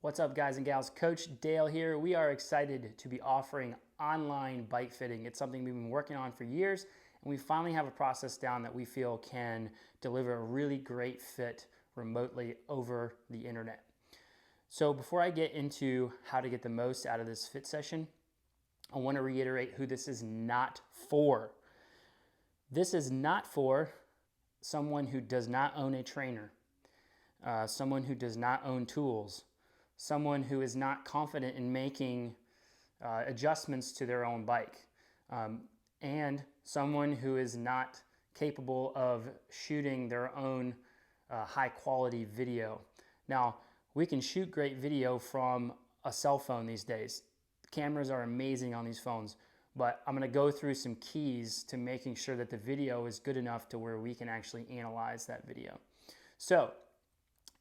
What's up, guys and gals? Coach Dale here. We are excited to be offering online bike fitting. It's something we've been working on for years, and we finally have a process down that we feel can deliver a really great fit remotely over the internet. So before I get into how to get the most out of this fit session, I want to reiterate who this is not for. This is not for someone who does not own a trainer, someone who does not own tools, someone who is not confident in making adjustments to their own bike, and someone who is not capable of shooting their own high quality video. Now, we can shoot great video from a cell phone these days. Cameras are amazing on these phones, but I'm going to go through some keys to making sure that the video is good enough to where we can actually analyze that video. So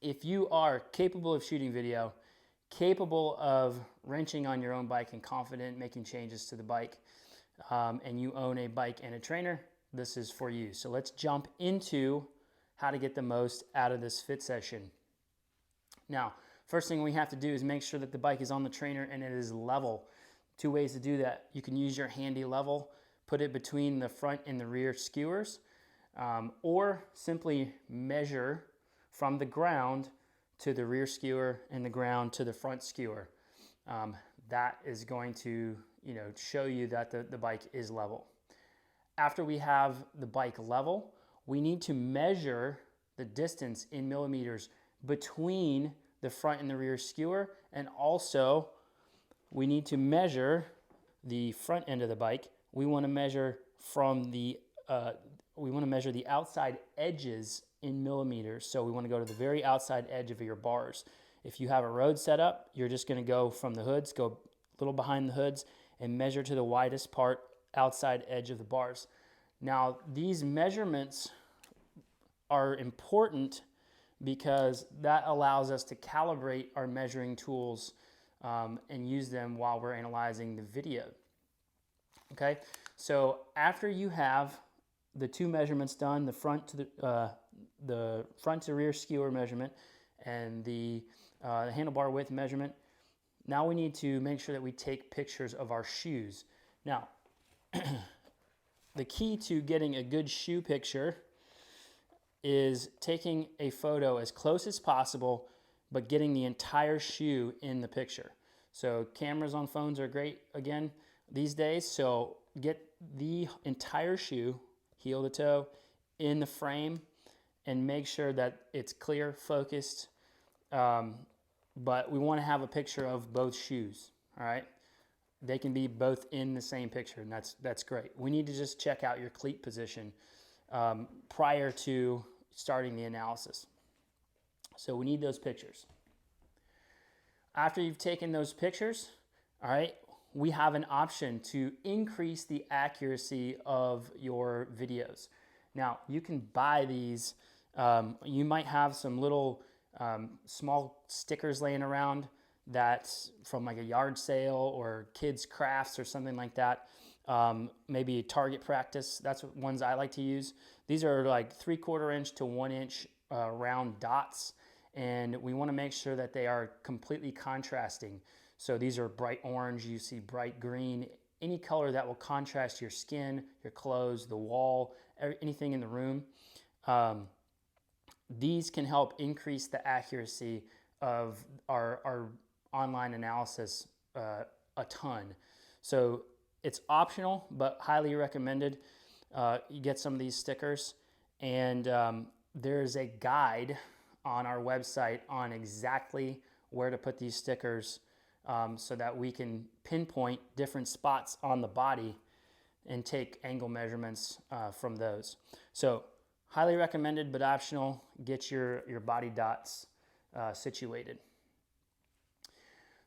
if you are capable of shooting video, capable of wrenching on your own bike and confident making changes to the bike, and you own a bike and a trainer, this is for you. So let's jump into how to get the most out of this fit session. Now, first thing we have to do is make sure that the bike is on the trainer and it is level. Two ways to do that. You can use your handy level, put it between the front and the rear skewers, or simply measure from the ground to the rear skewer and the ground to the front skewer. That is going to show you that the bike is level. After we have the bike level, we need to measure the distance in millimeters between the front and the rear skewer, and also we need to measure the front end of the bike. We want to measure from the outside edges in millimeters. So we want to go to the very outside edge of your bars. If you have a road setup, you're just going to go from the hoods, go a little behind the hoods, and measure to the widest part outside edge of the bars. Now, these measurements are important because that allows us to calibrate our measuring tools and use them while we're analyzing the video. Okay, so after you have the two measurements done, the front to rear skewer measurement and the handlebar width measurement, now we need to make sure that we take pictures of our shoes. Now, the key to getting a good shoe picture is taking a photo as close as possible, but getting the entire shoe in the picture. So cameras on phones are great again these days. So get the entire shoe, heel to toe, in the frame, and make sure that it's clear, focused. But we want to have a picture of both shoes. All right, they can be both in the same picture, and that's great. We need to just check out your cleat position prior to starting the analysis. So we need those pictures. After you've taken those pictures, all right, we have an option to increase the accuracy of your videos. Now, you can buy these. You might have some little small stickers laying around that's from like a yard sale or kids crafts or something like that. Maybe Target Practice, that's ones I like to use. These are like 3/4 inch to 1 inch round dots, and we want to make sure that they are completely contrasting. So these are bright orange, you see bright green, any color that will contrast your skin, your clothes, the wall, anything in the room. These can help increase the accuracy of our online analysis a ton. So it's optional, but highly recommended. You get some of these stickers, and there's a guide on our website on exactly where to put these stickers so that we can pinpoint different spots on the body and take angle measurements from those. So highly recommended, but optional. Get your body dots situated.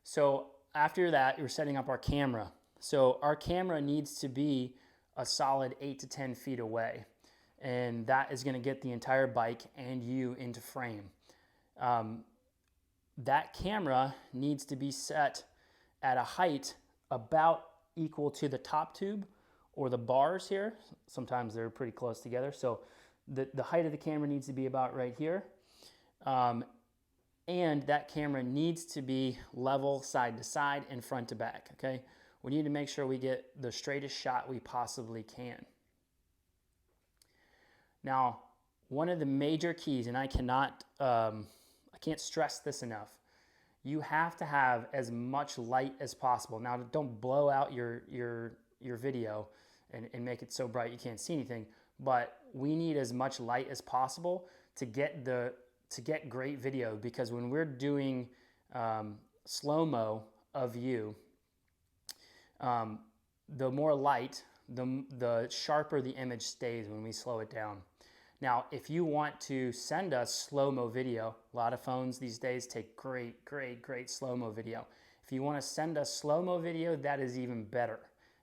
So after that, we're setting up our camera. So our camera needs to be a solid 8 to 10 feet away, and that is going to get the entire bike and you into frame. That camera needs to be set at a height about equal to the top tube or the bars here. Sometimes they're pretty close together. So the height of the camera needs to be about right here. and that camera needs to be level side to side and front to back, okay? We need to make sure we get the straightest shot we possibly can. Now, one of the major keys, and I can't stress this enough, you have to have as much light as possible. Now, don't blow out your video and make it so bright you can't see anything, but we need as much light as possible to get great video, because when we're doing slow-mo of you, the more light, the sharper the image stays when we slow it down. Now, if you want to send us slow-mo video, a lot of phones these days take great slow-mo video. If you want to send us slow-mo video, that is even better,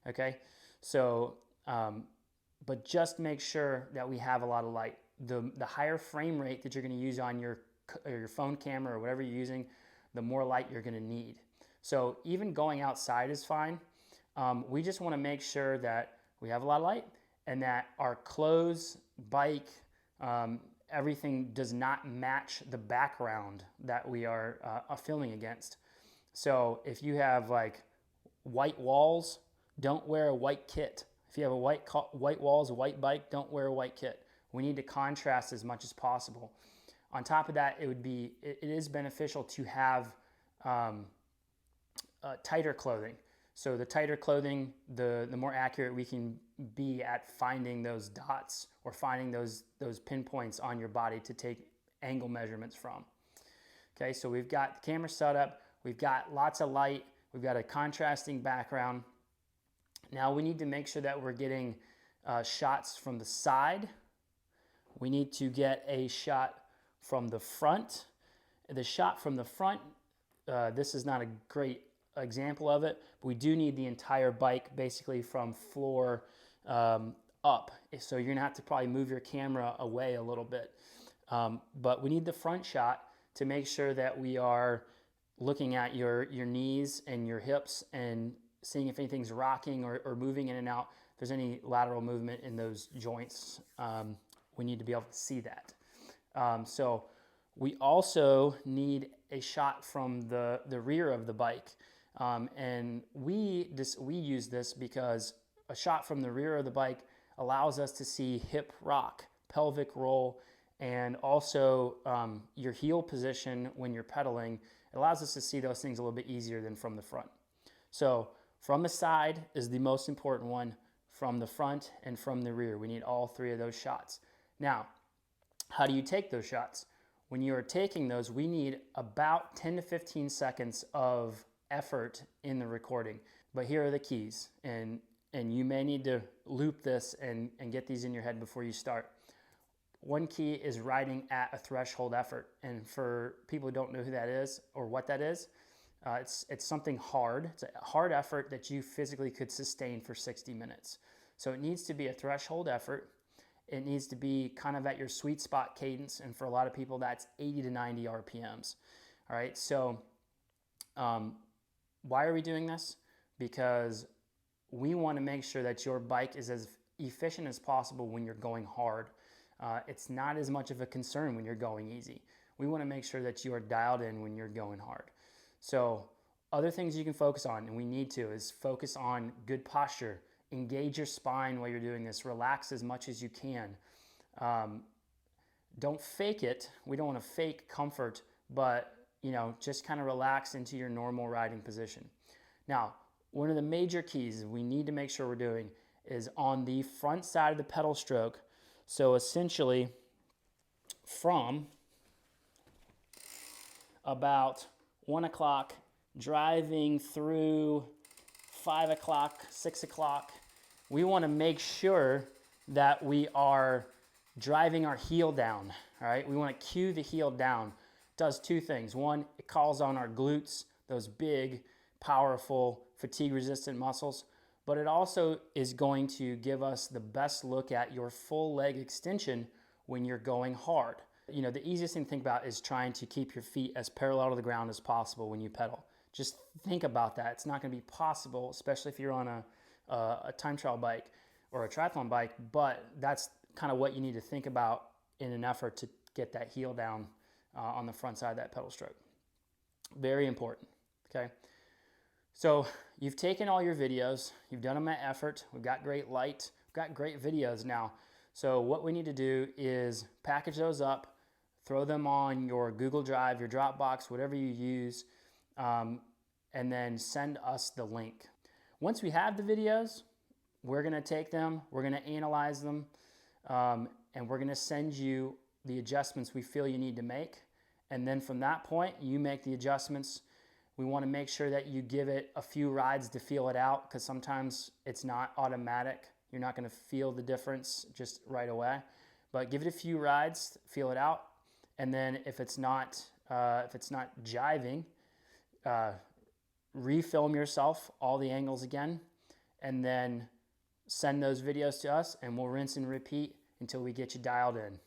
okay? So, but just make sure that we have a lot of light. The higher frame rate that you're going to use on your phone camera or whatever you're using, the more light you're going to need. So even going outside is fine. We just want to make sure that we have a lot of light and that our clothes, bike, everything does not match the background that we are filming against. So if you have like white walls, don't wear a white kit. If you have a white walls, a white bike, don't wear a white kit. We need to contrast as much as possible. On top of that, it is beneficial to have tighter clothing. So the tighter clothing, the more accurate we can be at finding those dots or finding those pinpoints on your body to take angle measurements from. Okay, so we've got the camera set up, we've got lots of light, we've got a contrasting background. Now we need to make sure that we're getting shots from the side. We need to get a shot from the front. The shot from the front, this is not a great example of it, but we do need the entire bike basically from floor up. So you're gonna have to probably move your camera away a little bit. But we need the front shot to make sure that we are looking at your knees and your hips and seeing if anything's rocking or moving in and out. If there's any lateral movement in those joints, we need to be able to see that. So we also need a shot from the rear of the bike. And we use this because a shot from the rear of the bike allows us to see hip rock, pelvic roll, and also your heel position when you're pedaling. It allows us to see those things a little bit easier than from the front. So from the side is the most important one, from the front and from the rear. We need all three of those shots. Now, how do you take those shots? When you are taking those, we need about 10 to 15 seconds of effort in the recording. But here are the keys, and you may need to loop this and get these in your head before you start. One key is riding at a threshold effort. And for people who don't know who that is or what that is, it's something hard. It's a hard effort that you physically could sustain for 60 minutes. So it needs to be a threshold effort. It needs to be kind of at your sweet spot cadence. And for a lot of people, that's 80 to 90 RPMs. All right, so why are we doing this? Because we want to make sure that your bike is as efficient as possible when you're going hard. It's not as much of a concern when you're going easy. We want to make sure that you are dialed in when you're going hard. So other things you can focus on, and we need to, is focus on good posture. Engage your spine while you're doing this. Relax as much as you can. Don't fake it. We don't want to fake comfort, but just kind of relax into your normal riding position. Now, one of the major keys we need to make sure we're doing is on the front side of the pedal stroke. So essentially from about 1 o'clock driving through 5 o'clock, 6 o'clock, we want to make sure that we are driving our heel down, all right? We want to cue the heel down. It does two things. One, it calls on our glutes, those big, powerful, fatigue-resistant muscles, but it also is going to give us the best look at your full leg extension when you're going hard. The easiest thing to think about is trying to keep your feet as parallel to the ground as possible when you pedal. Just think about that. It's not going to be possible, especially if you're on a time trial bike or a triathlon bike, but that's kind of what you need to think about in an effort to get that heel down on the front side of that pedal stroke. Very important, okay? So you've taken all your videos, you've done them at effort, we've got great light, we've got great videos now. So what we need to do is package those up, throw them on your Google Drive, your Dropbox, whatever you use, and then send us the link. Once we have the videos, we're gonna take them, we're gonna analyze them, and we're gonna send you the adjustments we feel you need to make. And then from that point, you make the adjustments. We wanna make sure that you give it a few rides to feel it out, because sometimes it's not automatic. You're not gonna feel the difference just right away. But give it a few rides, feel it out, and then if it's not jiving, refilm yourself all the angles again, and then send those videos to us, and we'll rinse and repeat until we get you dialed in.